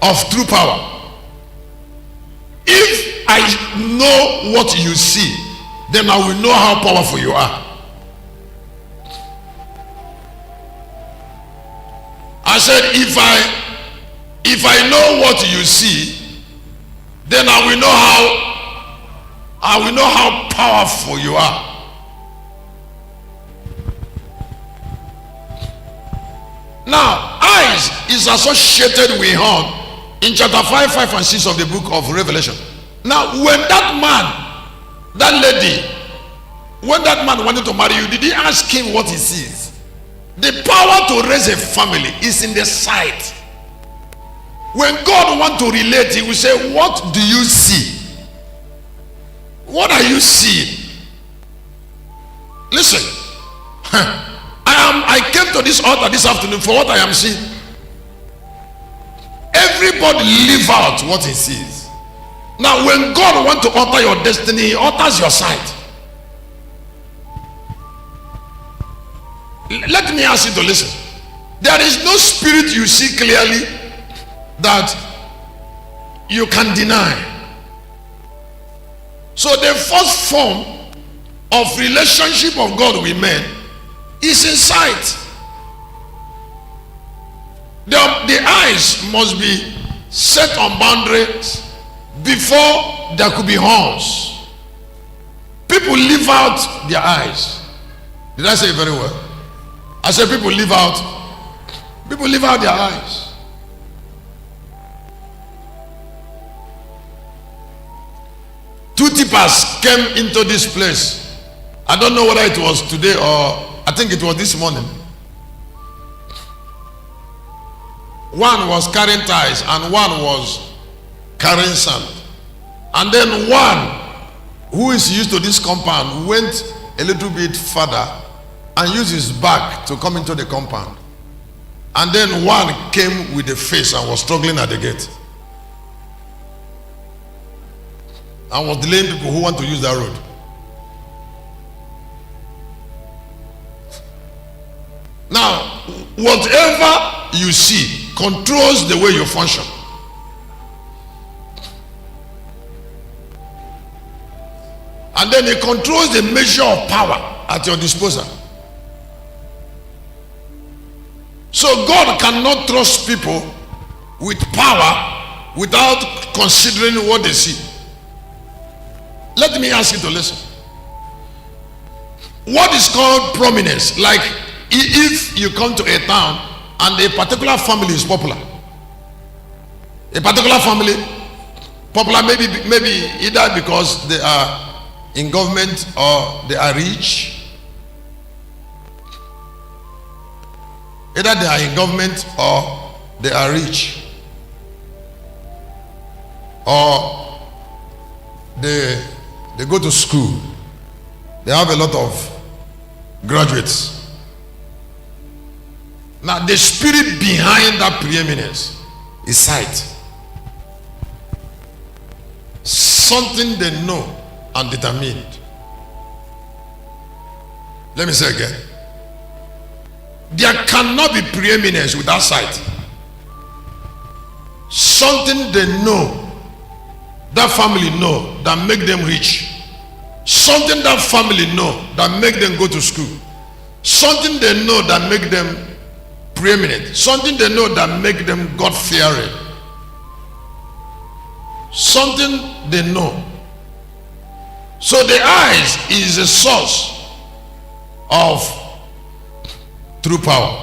of true power. If I know what you see, then I will know how powerful you are. I said, if I know what you see, then I will know how powerful you are. Now, eyes is associated with horn in chapter 5, 5 and 6 of the book of Revelation. Now, when that man, that lady, when that man wanted to marry you, did he ask him what he sees? The power to raise a family is in the sight. When God wants to relate, he will say, what do you see? What are you seeing? Listen, I came to this altar this afternoon for what I am seeing. Everybody live out what he sees. Now, when God wants to alter your destiny, he alters your sight. Let me ask you to listen. There is no spirit you see clearly that you can deny. So the first form of relationship of God with men is in sight. The eyes must be set on boundaries before there could be horns. People leave out their eyes. Did I say it very well? I said people leave out their eyes. Two tippers came into this place. I don't know whether it was today or I think it was this morning. One was carrying ties and one was carrying sand. And then one who is used to this compound went a little bit further and used his back to come into the compound. And then one came with a face and was struggling at the gate and was delaying people who want to use that road. Now, whatever you see controls the way you function. And then it controls the measure of power at your disposal. So God cannot trust people with power without considering what they see. Let me ask you to listen. What is called prominence? Like if you come to a town and a particular family is popular. A particular family popular maybe either because they are in government or they are rich. Either they are in government or they are rich. Or they go to school. They have a lot of graduates. Now the spirit behind that preeminence is sight. Something they know and determined. Let me say again. There cannot be preeminence without sight. Something they know, that family know, that make them rich. Something that family know that make them go to school. Something they know that make them preeminent. Something they know that make them God-fearing. Something they know. So the eyes is a source of true power.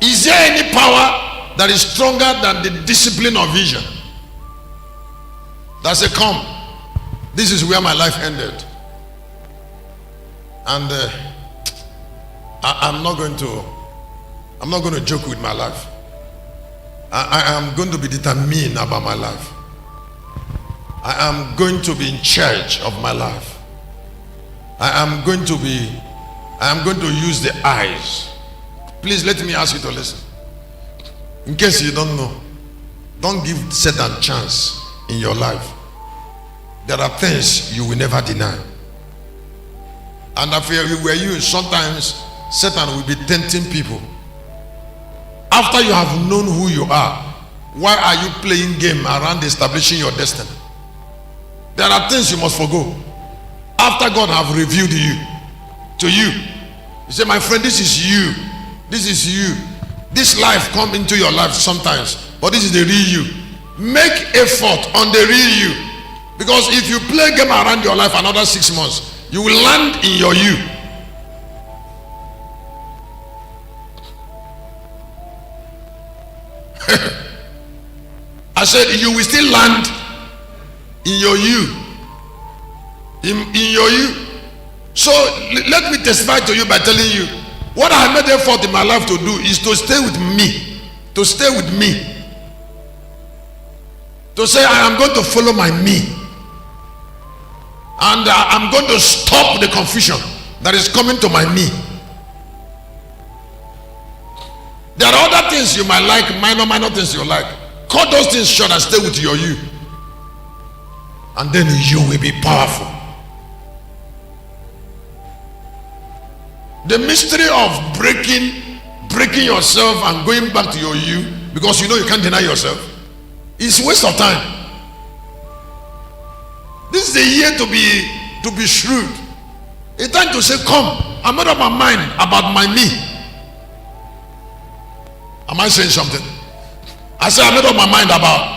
Is there any power that is stronger than the discipline of vision? That say, come, this is where my life ended, and I'm not going to joke with my life. I am going to be determined about my life. I am going to be in charge of my life. I am going to use the eyes. Please let me ask you to listen. In case you don't know, Don't give Satan a chance in your life. There are things you will never deny. And if you were you, sometimes Satan will be tempting people. After you have known who you are, why are you playing game around establishing your destiny? There are things you must forgo. After God have revealed you to you, you say, my friend, this is you. This is you. This life come into your life sometimes, but this is the real you. Make effort on the real you. Because if you play game around your life another 6 months, you will land in your you. I said you will still land in your you. In your you. So let me testify to you by telling you what I made effort in my life to do is to stay with me. To stay with me. To say I am going to follow my me. And I'm going to stop the confusion that is coming to my me. There are other things you might like, minor things you like. Cut those things short and stay with your you. And then you will be powerful. The mystery of breaking yourself and going back to your you, because you know you can't deny yourself, is waste of time. This is a year to be shrewd. A time to say, come, I'm made up my mind about my me. Am I saying something? I say I made up my mind about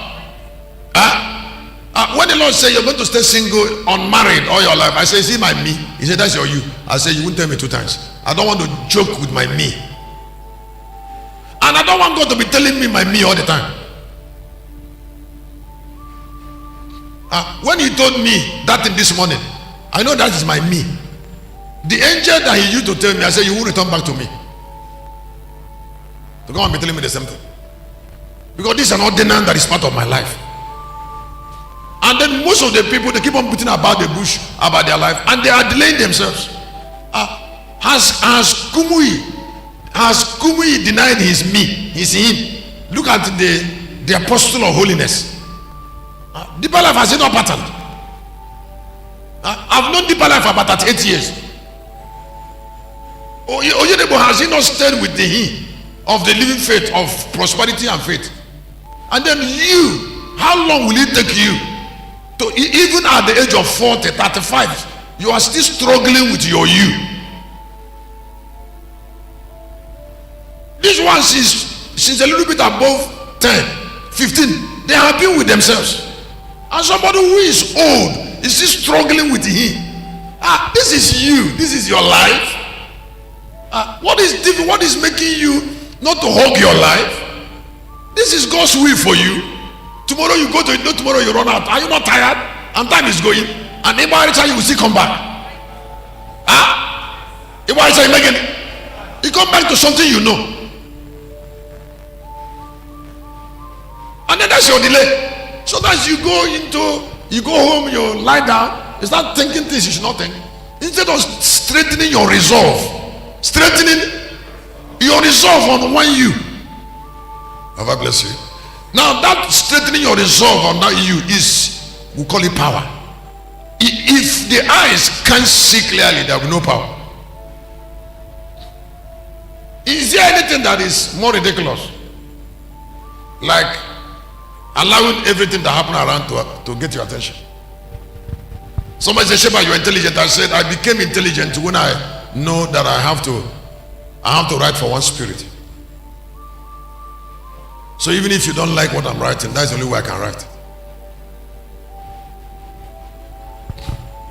when the Lord say you're going to stay single, unmarried all your life, I say, see my me? He said, that's your you. I say, you won't tell me 2 times. I don't want to joke with my me. And I don't want God to be telling me my me all the time. When he told me that thing this morning, I know that is my me. The angel that he used to tell me, I said, you will return back to me. To go and be telling me the same thing. Because this is an ordinance that is part of my life. And then most of the people, they keep on putting about the bush, about their life, and they are delaying themselves. Has Kumui denied his me, his him? Look at the apostle of holiness. Deeper life has no pattern. I've known deeper life for about 38 years. Oyedebo has he not stayed with the he of the living faith of prosperity and faith? And then you, how long will it take you to, even at the age of 40, 35, you are still struggling with your you? This one she's a little bit above 10, 15. They have been with themselves. And somebody who is old is still struggling with him. This is you. This is your life. What is different? What is making you not to hug your life? This is God's will for you. Tomorrow you go to it, tomorrow you run out. Are you not tired? And time is going. And every time you will still come back. Every time you make it, you come back to something you know. And then that's your delay. Sometimes you go home, you lie down, you start thinking things you should not think. Instead of strengthening your resolve, strengthening your resolve on one you. Have I bless you? Now that strengthening your resolve on that you is, we call it power. If the eyes can't see clearly, there will be no power. Is there anything that is more ridiculous? Like allowing everything that happen around to get your attention. Somebody said, Sheba, you're intelligent. I said, I became intelligent when I know that I have to write for one spirit. So even if you don't like what I'm writing, that's the only way I can write.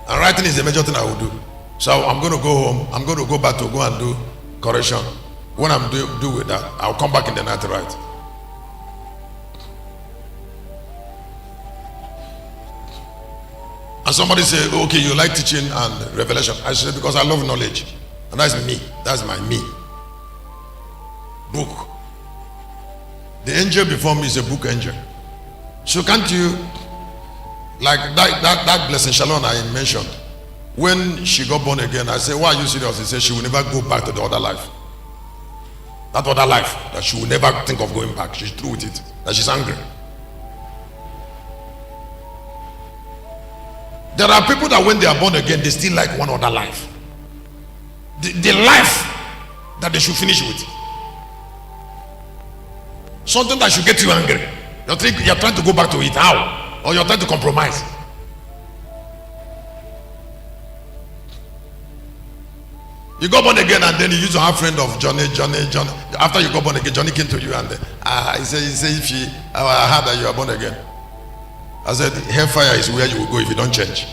And writing is the major thing I will do. So I'm going to go home. I'm going to go back to go and do correction. When I'm do with that, I'll come back in the night to write. And somebody say, okay, you like teaching and revelation. I said, because I love knowledge. And that's me. That's my me. Book. The angel before me is a book angel. So can't you, like that blessing Shalom I mentioned, when she got born again, I said, why are you serious? He said she will never go back to the other life. That other life that she will never think of going back. She's through with it. That she's angry. There are people that when they are born again, they still like one other life. The life that they should finish with. Something that should get you angry. You're trying to go back to it. How? Or you're trying to compromise. You got born again and then you used to have a friend of Johnny. After you got born again, Johnny came to you and he said, if I heard that you are born again. I said, hellfire is where you will go if you don't change.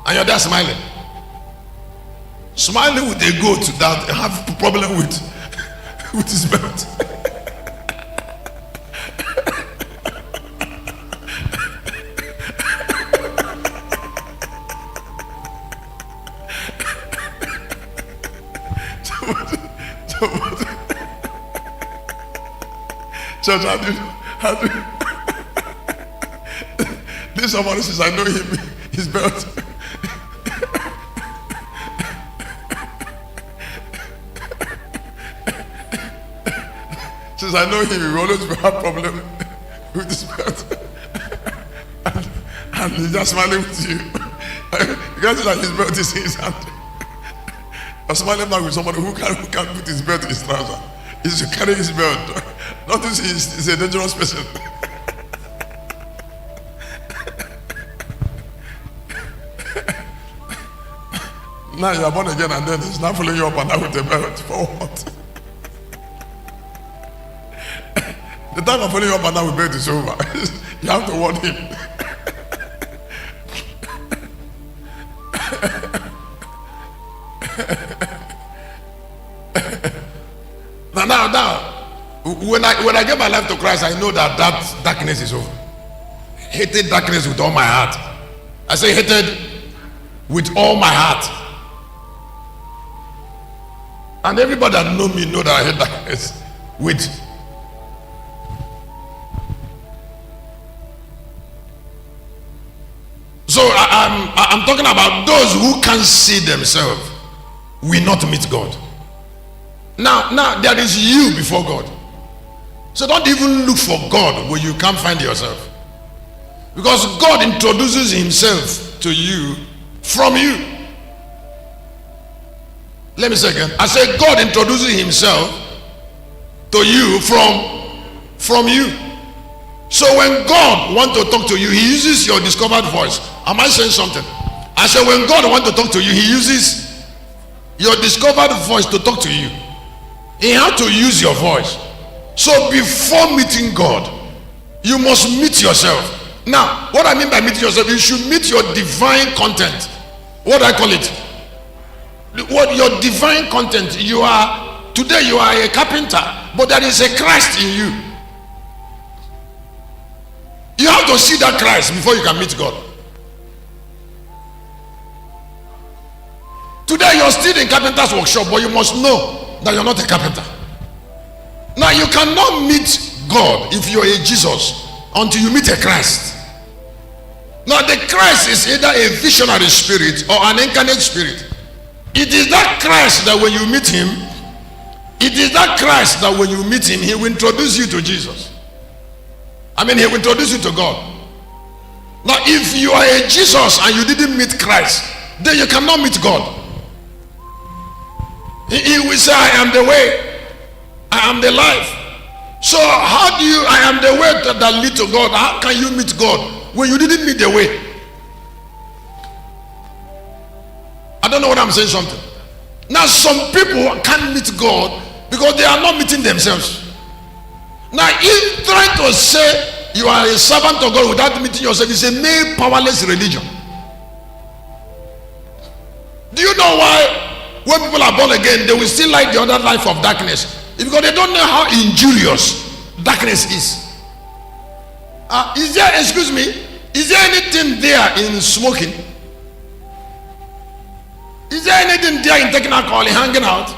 And you're there smiling. Smiling with a goat that have a problem with his belt. Church, how do this somebody says, I know him, his belt. Says, I know him, he always have problem with his belt. and he's just smiling with you. You guys see that his belt is in his hand. I'm smiling now with somebody who can't put his belt in his trouser. He should carry his belt. Notice he's a dangerous person. Now you are born again and then he's not following you up and down with the belt. For what? The time of following you up and down with belt is over. You have to warn him. Now, when I gave my life to Christ, I know that darkness is over. Hated darkness with all my heart. I say hated with all my heart. And everybody that know me know that I hate darkness with. So I'm talking about those who can't see themselves will not meet God. Now there is you before God. So don't even look for God where you can't find yourself. Because God introduces himself to you from you. Let me say again. I say God introduces himself to you from you. So when God wants to talk to you, he uses your discovered voice. Am I saying something? I say when God wants to talk to you, he uses your discovered voice to talk to you. He had to use your voice. So before meeting God, you must meet yourself. Now, what I mean by meeting yourself, you should meet your divine content. What do I call it? What your divine content. Today you are a carpenter, but there is a Christ in you. You have to see that Christ before you can meet God. Today you're still in carpenter's workshop, but you must know that you're not a carpenter. Now you cannot meet God if you're a Jesus until you meet a Christ. Now the Christ is either a visionary spirit or an incarnate spirit. It is that Christ that when you meet him, he will introduce you to Jesus. He will introduce you to God. Now if you are a Jesus and you didn't meet Christ, then you cannot meet God. He will say, I am the way, I am the life. So how do you, I am the way that lead to God. How can you meet God when you didn't meet the way? I don't know what I'm saying something. Now some people can't meet God because they are not meeting themselves. Now if trying to say you are a servant of God without meeting yourself is a mere powerless religion. Do you know why when people are born again they will still like the other life of darkness? It's because they don't know how injurious darkness is. Is there anything there in smoking? Is there anything there in taking alcohol, in hanging out?